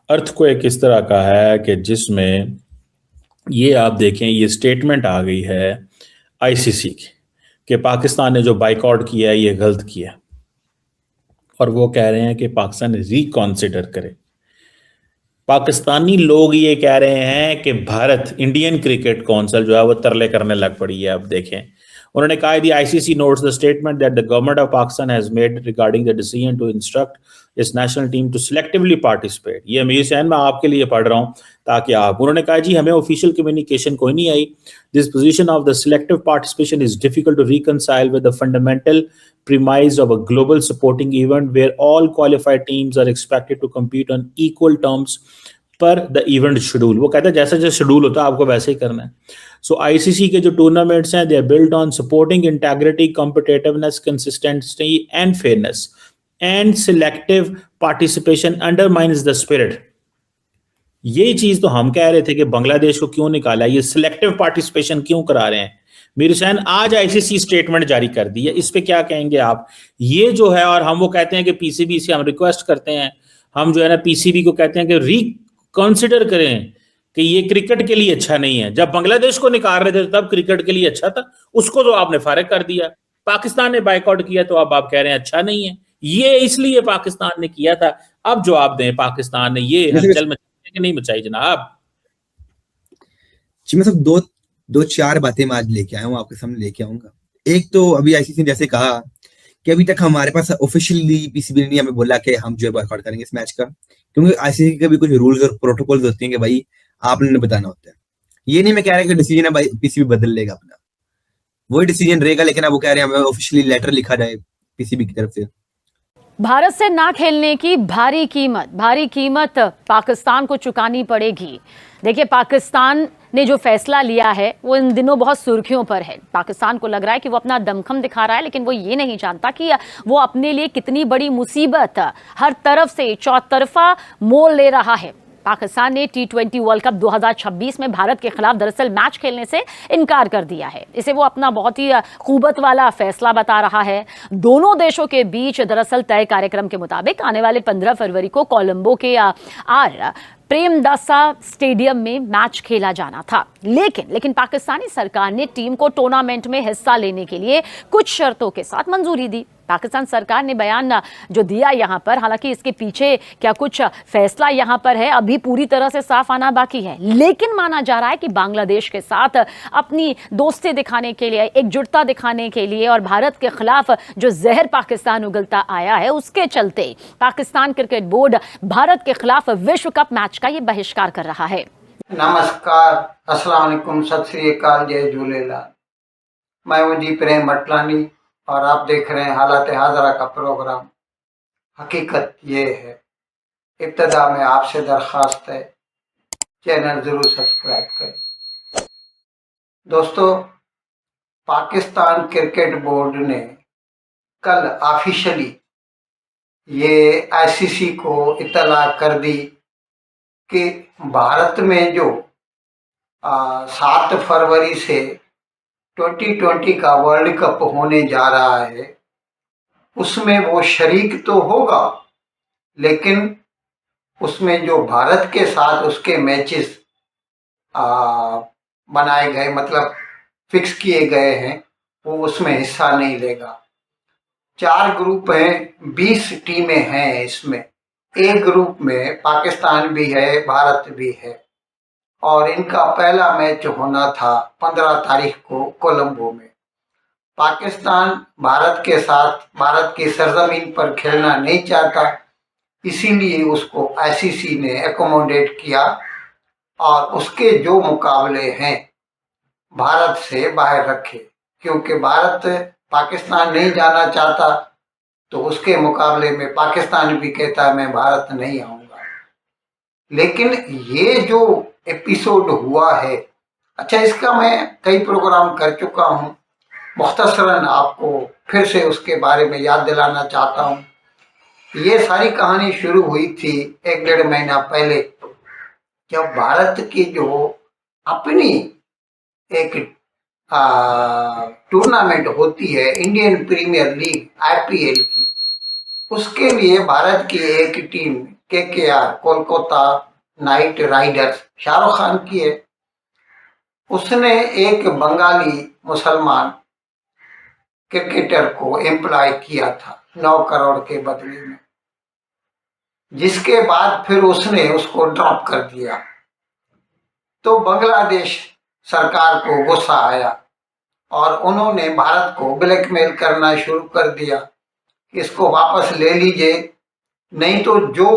Earthquake इस तरह का है कि जिसमें ये आप देखें, ये स्टेटमेंट आ गई है आईसीसी की कि पाकिस्तान ने जो बाइकआउट किया है ये गलत किया है, और वो कह रहे हैं कि पाकिस्तान रिकॉन्सिडर करे। पाकिस्तानी लोग ये कह रहे हैं कि भारत इंडियन क्रिकेट काउंसिल जो है वो तरले करने लग पड़ी है। अब देखें, उन्होंने कहा the ICC notes the statement that the government of Pakistan has made regarding the decision to instruct its national team to selectively participate. ये अमीर सैन मैं आपके लिए पढ़ रहा हूँ ताकि आप, उन्होंने कहा जी हमें ऑफिशियल कम्युनिकेशन कोई नहीं आई। This position of the selective participation is difficult to reconcile with the fundamental premise of a global sporting event where all qualified teams are expected to compete on equal terms पर the event schedule. वो कहता है जैसा जैसा schedule होता है आपको वैसे ही करना है। सो आईसीसी के जो टूर्नामेंट्स हैं they are built on supporting integrity, competitiveness, consistency and fairness, and selective participation undermines the spirit. यही चीज तो हम कह रहे थे कि बांग्लादेश को क्यों निकाला, ये सिलेक्टिव पार्टिसिपेशन क्यों करा रहे हैं। मीर हुसैन आज आईसीसी स्टेटमेंट जारी कर दी है, इस पे क्या कहेंगे आप? ये जो है, और हम वो कहते हैं कि पीसीबी से हम रिक्वेस्ट करते हैं, हम जो है ना पीसीबी को कहते हैं कि कंसिडर करें कि ये क्रिकेट के लिए अच्छा नहीं है। जब बांग्लादेश को निकाल रहे थे तब क्रिकेट के लिए अच्छा था, उसको तो आपने फारिग कर दिया। पाकिस्तान ने बाइकआउट किया तो अब आप कह रहे हैं अच्छा नहीं है। ये इसलिए पाकिस्तान ने किया था। अब जवाब दें, पाकिस्तान ने ये हलचल मचाई कि नहीं मचाई जनाब? जी मैं सब दो दो चार बातें मैं आज लेके आया हूँ, आपके सामने लेके आऊंगा। एक तो अभी आईसीसी ने जैसे कहा कि अभी तक हमारे पास ऑफिशियली पीसीबी ने हमें बोला कि हम जो है बॉयकॉट करेंगे इस मैच का, क्योंकि आईसीसी के भी कुछ रूल्स और प्रोटोकॉल्स होते हैं कि भाई आपने बताना होता है। ये नहीं मैं कह रहा कि डिसीजन है भाई पीसीबी बदल लेगा अपना, वही डिसीजन रहेगा, लेकिन अब वो कह रहे हैं हमें ऑफिशियली लेटर लिखा जाए पीसीबी की तरफ से। भारत से ना खेलने की भारी कीमत पाकिस्तान को चुकानी पड़ेगी। देखिए, पाकिस्तान ने जो फैसला लिया है वो इन दिनों बहुत सुर्खियों पर है। पाकिस्तान को लग रहा है कि वो अपना दमखम दिखा रहा है, लेकिन वो ये नहीं जानता कि वो अपने लिए कितनी बड़ी मुसीबत हर तरफ से चौतरफा मोल ले रहा है। पाकिस्तान ने T20 वर्ल्ड कप 2026 में भारत के खिलाफ दरअसल मैच खेलने से इनकार कर दिया है। इसे वो अपना बहुत ही खूबत वाला फैसला बता रहा है। दोनों देशों के बीच दरअसल तय कार्यक्रम के मुताबिक आने वाले 15 फरवरी को कोलंबो के आर प्रेमदासा स्टेडियम में मैच खेला जाना था, लेकिन पाकिस्तानी सरकार ने टीम को टूर्नामेंट में हिस्सा लेने के लिए कुछ शर्तों के साथ मंजूरी दी। पाकिस्तान सरकार ने बयान जो दिया यहाँ पर, हालांकि इसके पीछे क्या कुछ फैसला यहाँ पर है अभी पूरी तरह से साफ आना बाकी है, लेकिन माना जा रहा है कि बांग्लादेश के साथ अपनी दोस्ती दिखाने के लिए, एकजुटता दिखाने के लिए और भारत के खिलाफ जो जहर पाकिस्तान उगलता आया है उसके चलते पाकिस्तान क्रिकेट बोर्ड भारत के खिलाफ विश्व कप मैच का ये बहिष्कार कर रहा है। नमस्कार, अस्सलाम वालेकुम, सत श्री अकाल, जय झूलेलाल। मैं हूं जी प्रेम मटलानी और आप देख रहे हैं हालात हाजरा का प्रोग्राम। हकीकत ये है, इब्तदा में आपसे दरख्वास्त है चैनल जरूर सब्सक्राइब करें। दोस्तों, पाकिस्तान क्रिकेट बोर्ड ने कल ऑफिशियली ये आईसीसी को इत्तला कर दी कि भारत में जो 7 फरवरी से 2020 का वर्ल्ड कप होने जा रहा है उसमें वो शरीक तो होगा, लेकिन उसमें जो भारत के साथ उसके मैचेस बनाए गए, मतलब फिक्स किए गए हैं, वो उसमें हिस्सा नहीं लेगा। 4 ग्रुप हैं, 20 टीमें हैं इसमें। एक ग्रुप में पाकिस्तान भी है, भारत भी है, और इनका पहला मैच होना था 15 तारीख को कोलंबो में। पाकिस्तान भारत के साथ भारत की सरजमीन पर खेलना नहीं चाहता, इसीलिए उसको आईसीसी ने एकोमोडेट किया और उसके जो मुकाबले हैं भारत से बाहर रखे, क्योंकि भारत पाकिस्तान नहीं जाना चाहता तो उसके मुकाबले में पाकिस्तान भी कहता है मैं भारत नहीं आऊँगा। लेकिन ये जो एपिसोड हुआ है, अच्छा, इसका मैं कई प्रोग्राम कर चुका हूँ, मुख्तसरन आपको फिर से उसके बारे में याद दिलाना चाहता हूँ। ये सारी कहानी शुरू हुई थी 1-1.5 महीना पहले, जब भारत की जो अपनी एक टूर्नामेंट होती है इंडियन प्रीमियर लीग IPL की, उसके लिए भारत की एक team KKR Kolkata night Riders Shahrukh Khan की है, उसने एक बंगाली मुसलमान क्रिकेटर को एम्प्लॉय किया था 9 करोड़ के बदले में, जिसके बाद फिर उसने उसको ड्रॉप कर दिया। तो बांग्लादेश सरकार को गुस्सा आया और उन्होंने भारत को ब्लैकमेल करना शुरू कर दिया, इसको वापस ले लीजिए, नहीं तो जो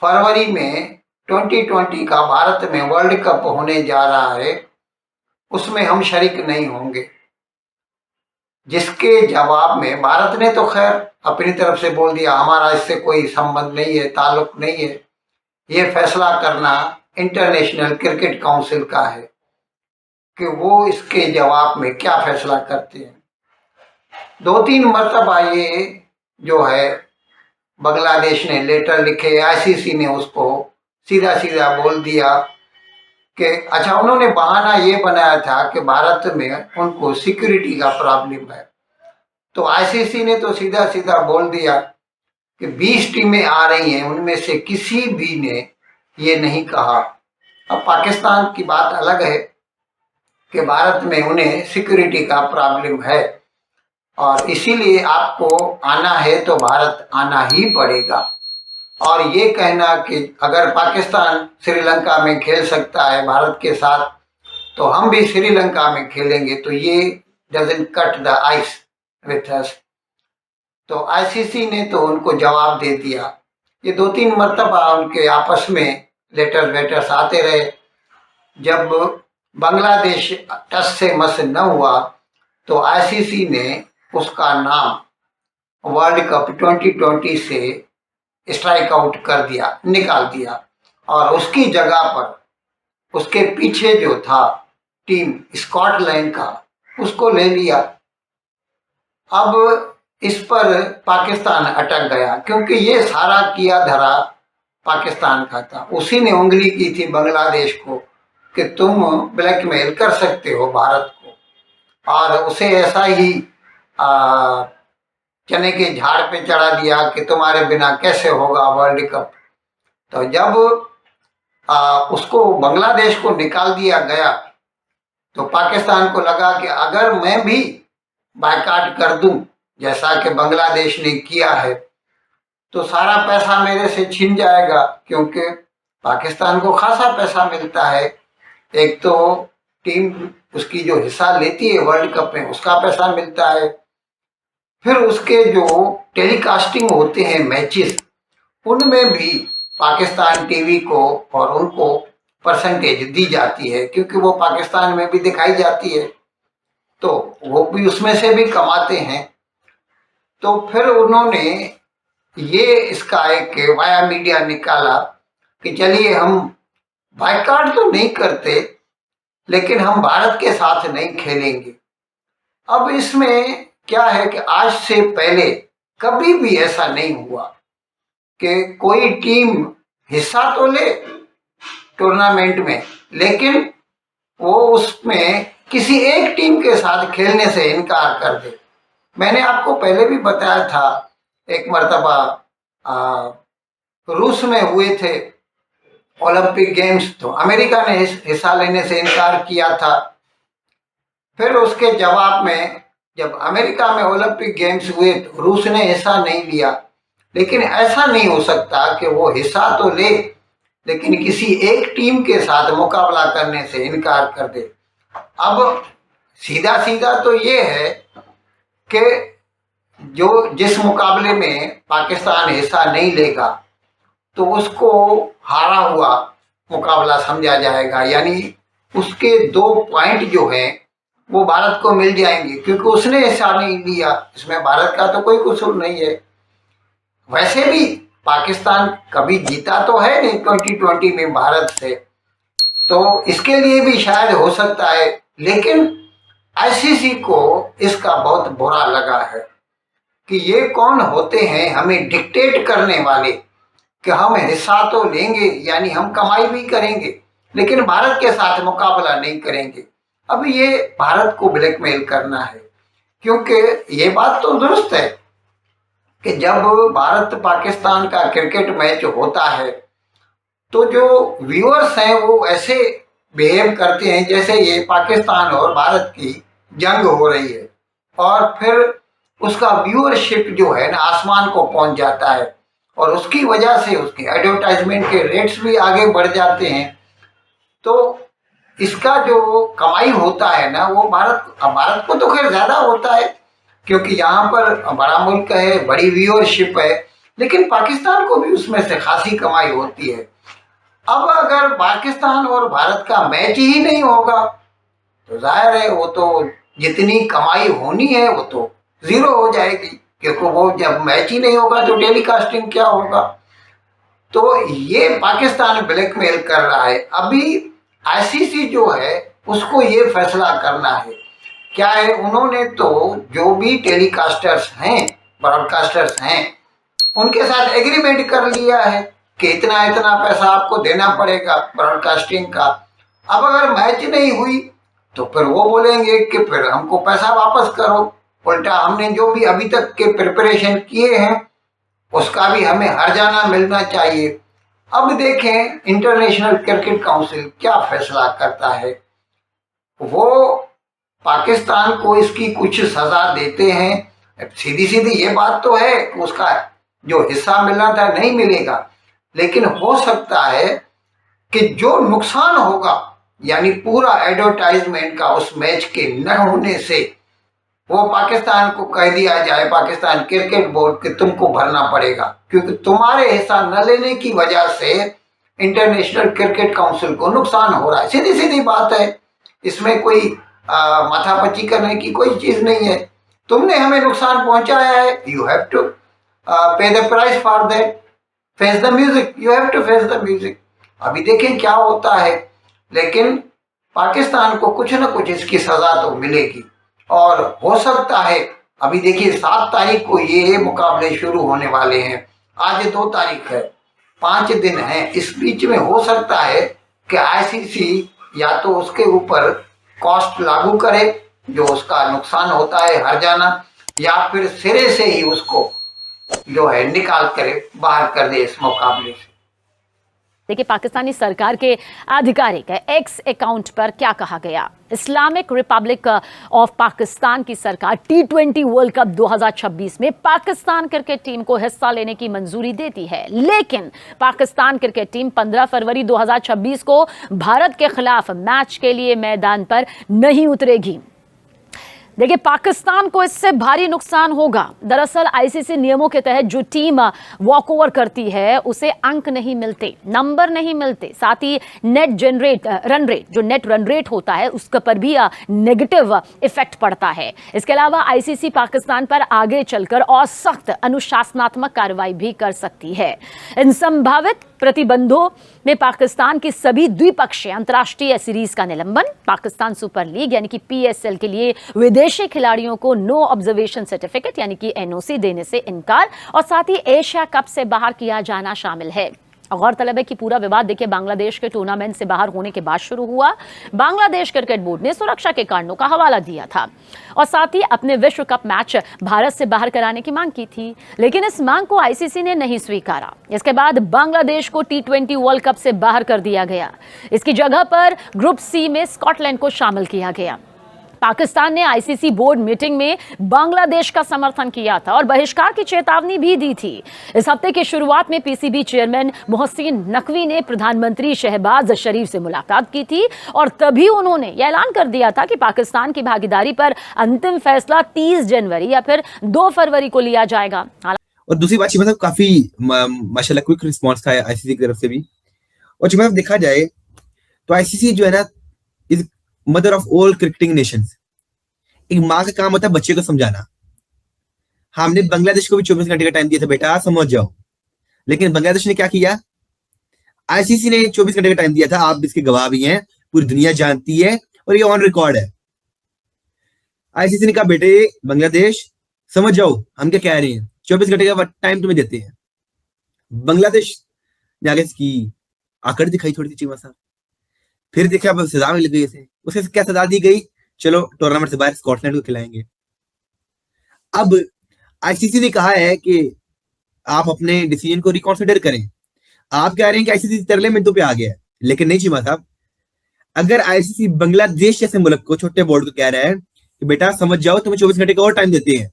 फरवरी में 2020 का भारत में वर्ल्ड कप होने जा रहा है उसमें हम शरीक नहीं होंगे। जिसके जवाब में भारत ने तो खैर अपनी तरफ से बोल दिया हमारा इससे कोई संबंध नहीं है, ताल्लुक नहीं है, ये फैसला करना इंटरनेशनल क्रिकेट काउंसिल का है कि वो इसके जवाब में क्या फैसला करते हैं। 2-3 मरतबा ये जो है बांग्लादेश ने लेटर लिखे, आईसीसी ने उसको सीधा सीधा बोल दिया कि अच्छा, उन्होंने बहाना ये बनाया था कि भारत में उनको सिक्योरिटी का प्रॉब्लम है, तो आईसीसी ने तो सीधा सीधा बोल दिया कि 20 टीमें आ रही हैं, उनमें से किसी भी ने ये नहीं कहा। अब पाकिस्तान की बात अलग है कि भारत में उन्हें सिक्योरिटी का प्रॉब्लम है और इसीलिए आपको आना है तो भारत आना ही पड़ेगा। और ये कहना कि अगर पाकिस्तान श्रीलंका में खेल सकता है भारत के साथ तो हम भी श्रीलंका में खेलेंगे, तो ये doesn't cut the ice with us. तो आईसीसी ने तो उनको जवाब दे दिया। ये 2-3 मरतबा उनके आपस में लेटर्स आते रहे। जब बांग्लादेश टस से मस न हुआ तो आईसीसी ने उसका नाम वर्ल्ड कप 2020 से स्ट्राइक आउट कर दिया, निकाल दिया, और उसकी जगह पर उसके पीछे जो था टीम स्कॉटलैंड का उसको ले लिया। अब इस पर पाकिस्तान अटक गया क्योंकि ये सारा किया धरा पाकिस्तान का था। उसी ने उंगली की थी बांग्लादेश को कि तुम ब्लैकमेल कर सकते हो भारत को, और उसे ऐसा ही चने के झाड़ पे चढ़ा दिया कि तुम्हारे बिना कैसे होगा वर्ल्ड कप। तो जब उसको बांग्लादेश को निकाल दिया गया तो पाकिस्तान को लगा कि अगर मैं भी बायकॉट कर दूं जैसा कि बांग्लादेश ने किया है तो सारा पैसा मेरे से छिन जाएगा, क्योंकि पाकिस्तान को खासा पैसा मिलता है। एक तो टीम उसकी जो हिस्सा लेती है वर्ल्ड कप में उसका पैसा मिलता है, फिर उसके जो टेलीकास्टिंग होते हैं मैचेस उनमें भी पाकिस्तान टीवी को और उनको परसेंटेज दी जाती है, क्योंकि वो पाकिस्तान में भी दिखाई जाती है तो वो भी उसमें से भी कमाते हैं। तो फिर उन्होंने ये इसका एक वाया मीडिया निकाला कि चलिए हम बायकॉट तो नहीं करते लेकिन हम भारत के साथ नहीं खेलेंगे। अब इसमें क्या है कि आज से पहले कभी भी ऐसा नहीं हुआ कि कोई टीम हिस्सा तो ले टूर्नामेंट में लेकिन वो उसमें किसी एक टीम के साथ खेलने से इनकार कर दे। मैंने आपको पहले भी बताया था, एक मर्तबा रूस में हुए थे ओलंपिक गेम्स, तो अमेरिका ने हिस्सा लेने से इनकार किया था। फिर उसके जवाब में जब अमेरिका में ओलंपिक गेम्स हुए तो रूस ने हिस्सा नहीं लिया। लेकिन ऐसा नहीं हो सकता कि वो हिस्सा तो ले लेकिन किसी एक टीम के साथ मुकाबला करने से इनकार कर दे। अब सीधा सीधा तो ये है कि जो जिस मुकाबले में पाकिस्तान हिस्सा नहीं लेगा तो उसको हारा हुआ मुकाबला समझा जाएगा, यानी उसके 2 पॉइंट जो हैं वो भारत को मिल जाएंगे क्योंकि उसने हिस्सा नहीं लिया। इसमें भारत का तो कोई कसूर नहीं है। वैसे भी पाकिस्तान कभी जीता तो है नहीं 2020 में भारत से, तो इसके लिए भी शायद हो सकता है। लेकिन आईसीसी को इसका बहुत बुरा लगा है कि ये कौन होते हैं हमें डिक्टेट करने वाले कि हम हिस्सा तो लेंगे यानी हम कमाई भी करेंगे लेकिन भारत के साथ मुकाबला नहीं करेंगे। अब ये भारत को ब्लैकमेल करना है, क्योंकि ये बात तो दुरुस्त है कि जब भारत पाकिस्तान का क्रिकेट मैच होता है तो जो व्यूअर्स हैं वो ऐसे बिहेव करते हैं जैसे ये पाकिस्तान और भारत की जंग हो रही है, और फिर उसका व्यूअरशिप जो है ना आसमान को पहुंच जाता है, और उसकी वजह से उसके एडवर्टाइजमेंट के रेट्स भी आगे बढ़ जाते हैं। तो इसका जो कमाई होता है ना वो भारत को तो खैर ज्यादा होता है क्योंकि यहाँ पर बड़ा मुल्क है, बड़ी व्यूअरशिप है, लेकिन पाकिस्तान को भी उसमें से खासी कमाई होती है। अब अगर पाकिस्तान और भारत का मैच ही नहीं होगा तो जाहिर है वो तो जितनी कमाई होनी है वो तो जीरो हो जाएगी, क्योंकि वो जब मैच ही नहीं होगा तो टेलीकास्टिंग क्या होगा। तो ये पाकिस्तान ब्लैकमेल कर रहा है। अभी आईसीसी जो है उसको ये फैसला करना है, क्या है, उन्होंने तो जो भी टेलीकास्टर्स हैं, ब्रॉडकास्टर्स हैं, उनके साथ एग्रीमेंट कर लिया है कि इतना इतना पैसा आपको देना पड़ेगा ब्रॉडकास्टिंग का। अब अगर मैच नहीं हुई तो फिर वो बोलेंगे कि फिर हमको पैसा वापस करो, उल्टा हमने जो भी अभी तक के प्रिपरेशन किए हैं उसका भी हमें हर्जाना मिलना चाहिए। अब देखें इंटरनेशनल क्रिकेट काउंसिल क्या फैसला करता है। वो पाकिस्तान को इसकी कुछ सजा देते हैं। सीधी सीधी ये बात तो है कि उसका जो हिस्सा मिलना था नहीं मिलेगा, लेकिन हो सकता है कि जो नुकसान होगा यानी पूरा एडवर्टाइजमेंट का उस मैच के न होने से वो पाकिस्तान को कह दिया जाए, पाकिस्तान क्रिकेट बोर्ड के तुमको भरना पड़ेगा क्योंकि तुम्हारे हिस्सा न लेने की वजह से इंटरनेशनल क्रिकेट काउंसिल को नुकसान हो रहा है। सीधी सीधी बात है, इसमें कोई माथापच्ची करने की कोई चीज नहीं है। तुमने हमें नुकसान पहुंचाया है, you have to pay the price for that, face the music, you have to face the music. अभी देखें क्या होता है, लेकिन पाकिस्तान को कुछ न कुछ इसकी सजा तो मिलेगी। और हो सकता है, अभी देखिए 7 तारीख को ये मुकाबले शुरू होने वाले हैं, आज 2 तारीख है, 5 दिन हैं। इस बीच में हो सकता है कि आईसीसी या तो उसके ऊपर कॉस्ट लागू करे जो उसका नुकसान होता है हर्जाना, या फिर सिरे से ही उसको जो है निकाल करे बाहर कर दे इस मुकाबले से। देखिए पाकिस्तानी सरकार के आधिकारिक एक्स अकाउंट पर क्या कहा गया। इस्लामिक रिपब्लिक ऑफ पाकिस्तान की सरकार T20 वर्ल्ड कप 2026 में पाकिस्तान क्रिकेट टीम को हिस्सा लेने की मंजूरी देती है, लेकिन पाकिस्तान क्रिकेट टीम 15 फरवरी 2026 को भारत के खिलाफ मैच के लिए मैदान पर नहीं उतरेगी। देखिए पाकिस्तान को इससे भारी नुकसान होगा। दरअसल आईसीसी नियमों के तहत जो टीम वॉक ओवर करती है उसे अंक नहीं मिलते, नंबर नहीं मिलते, साथ ही नेट रन रेट होता है उसके पर भी नेगेटिव इफेक्ट पड़ता है। इसके अलावा आईसीसी पाकिस्तान पर आगे चलकर और सख्त अनुशासनात्मक कार्रवाई भी कर सकती है। इन संभावित प्रतिबंधों में पाकिस्तान की सभी द्विपक्षीय अंतर्राष्ट्रीय सीरीज का निलंबन, पाकिस्तान सुपर लीग यानी कि पीएसएल के लिए विदेशी खिलाड़ियों को नो ऑब्जर्वेशन सर्टिफिकेट यानी कि एनओसी देने से इनकार, और साथ ही एशिया कप से बाहर किया जाना शामिल है। गौरतलब है कि पूरा विवाद देखिए बांग्लादेश के टूर्नामेंट से बाहर होने के बाद शुरू हुआ। बांग्लादेश क्रिकेट बोर्ड ने सुरक्षा के कारणों का हवाला दिया था और साथ ही अपने विश्व कप मैच भारत से बाहर कराने की मांग की थी, लेकिन इस मांग को आईसीसी ने नहीं स्वीकारा। इसके बाद बांग्लादेश को T20 वर्ल्ड कप से बाहर कर दिया गया। इसकी जगह पर ग्रुप सी में स्कॉटलैंड को शामिल किया गया। पाकिस्तान ने आईसीसी बोर्ड मीटिंग में बांग्लादेश का समर्थन किया था और बहिष्कार की चेतावनी भी दी थी। इस हफ्ते की शुरुआत में पीसीबी चेयरमैन मोहसिन नकवी ने प्रधानमंत्री शहबाज शरीफ से मुलाकात की थी और तभी उन्होंने यह ऐलान कर दिया था कि पाकिस्तान की भागीदारी पर अंतिम फैसला 30 जनवरी या फिर 2 फरवरी को लिया जाएगा। और दूसरी बात मतलब काफी माशाल्लाह क्विक रिस्पॉन्स था आईसीसी की तरफ से भी। और जब देखा जाए तो आईसीसी जो है ना is mother of all cricketing Nations. एक माँ का काम होता है बच्चे को समझाना। हमने बांग्लादेश को भी 24 घंटे का टाइम दिया था, बेटा समझ जाओ, लेकिन बांग्लादेश ने क्या किया, आईसीसी ने 24 घंटे का टाइम दिया था, आप इसके गवाह भी हैं, पूरी दुनिया जानती है और ये ऑन रिकॉर्ड है। आईसीसी ने कहा बेटे बांग्लादेश समझ जाओ हम क्या कह रहे हैं, 24 घंटे का टाइम तुम्हें देते हैं। बांग्लादेश ने आगे की आकड़ दिखाई थोड़ी सी चीमा सा, फिर देखा अब सजा मिल गई इसे। उसे क्या सजा दी गई, चलो टूर्नामेंट से बाहर स्कॉटलैंड को खिलाएंगे। अब आईसीसी ने कहा है कि आप अपने डिसीजन को रिकॉन्सिडर करें। आप कह रहे हैं कि आईसीसी तरले मिनटों पे आ गया है, लेकिन नहीं चीमा साहब, अगर आईसीसी बांग्लादेश जैसे मुल्क को, छोटे बोर्ड को कह रहा है कि बेटा समझ जाओ, तुम्हें 24 घंटे का और टाइम देते हैं,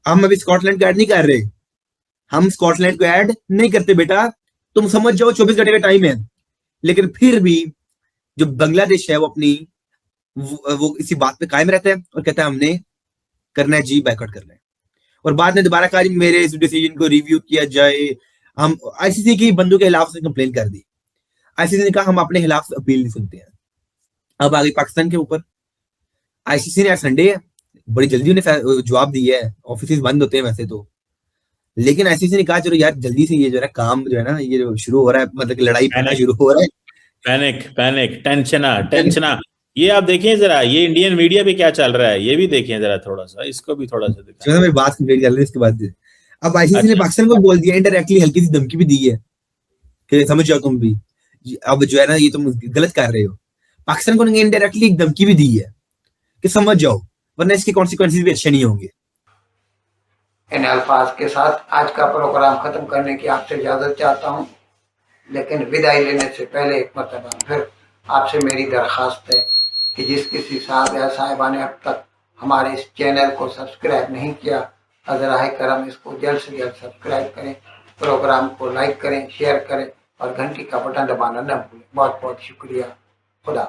हम अभी स्कॉटलैंड को ऐड नहीं कर रहे, हम स्कॉटलैंड को ऐड नहीं करते बेटा, तुम समझ जाओ 24 घंटे का टाइम है। लेकिन फिर भी जो बांग्लादेश है वो अपनी वो इसी बात पे कायम रहता है और कहता है हमने करना है जी, बायकॉट करना है। और बाद में दोबारा कहा मेरे इस डिसीजन को रिव्यू किया जाए। हम आईसीसी की बंदों के खिलाफ से कंप्लेन कर दी, आईसीसी ने कहा हम अपने खिलाफ अपील नहीं सुनते हैं। अब आ गई पाकिस्तान के ऊपर। आईसीसी ने आज संडे है, बड़ी जल्दी उन्हें जवाब दिया है, ऑफिस बंद होते हैं वैसे तो, लेकिन आईसीसी ने कहा चलो यार जल्दी से ये जो है काम जो है ना ये जो शुरू हो रहा है, मतलब कि लड़ाई शुरू हो रहा है, पैनिक टेंशना। ये आप देखें जरा, ये इंडियन मीडिया पे क्या चल रहा है, ये भी देखें जरा, थोड़ा सा इसको भी थोड़ा सा दिखाएं। मेरी बात कंप्लीट कर ले इसके बाद। अब आईसीसी ने पाकिस्तान को बोल दिया, इनडायरेक्टली हल्की सी धमकी भी दी है कि समझ जाओ तुम भी, अब जो है ना ये तुम गलत कर रहे हो। पाकिस्तान को इनडायरेक्टली एक धमकी भी दी है कि समझ जाओ, वरना इसके कॉन्सिक्वेंसेस भी अच्छे नहीं होंगे। इन अल्फाज के साथ आज का प्रोग्राम खत्म करने की आपसे इजाजत चाहता हूँ, लेकिन विदाई लेने से पहले एक मरतबा फिर आपसे मेरी दरख्वास्त है कि जिस किसी साहब या साहिबा ने अब तक हमारे इस चैनल को सब्सक्राइब नहीं किया, अज़राए करम इसको जल्द से जल्द सब्सक्राइब करें, प्रोग्राम को लाइक करें, शेयर करें और घंटी का बटन दबाना न भूलें। बहुत बहुत शुक्रिया। खुदा।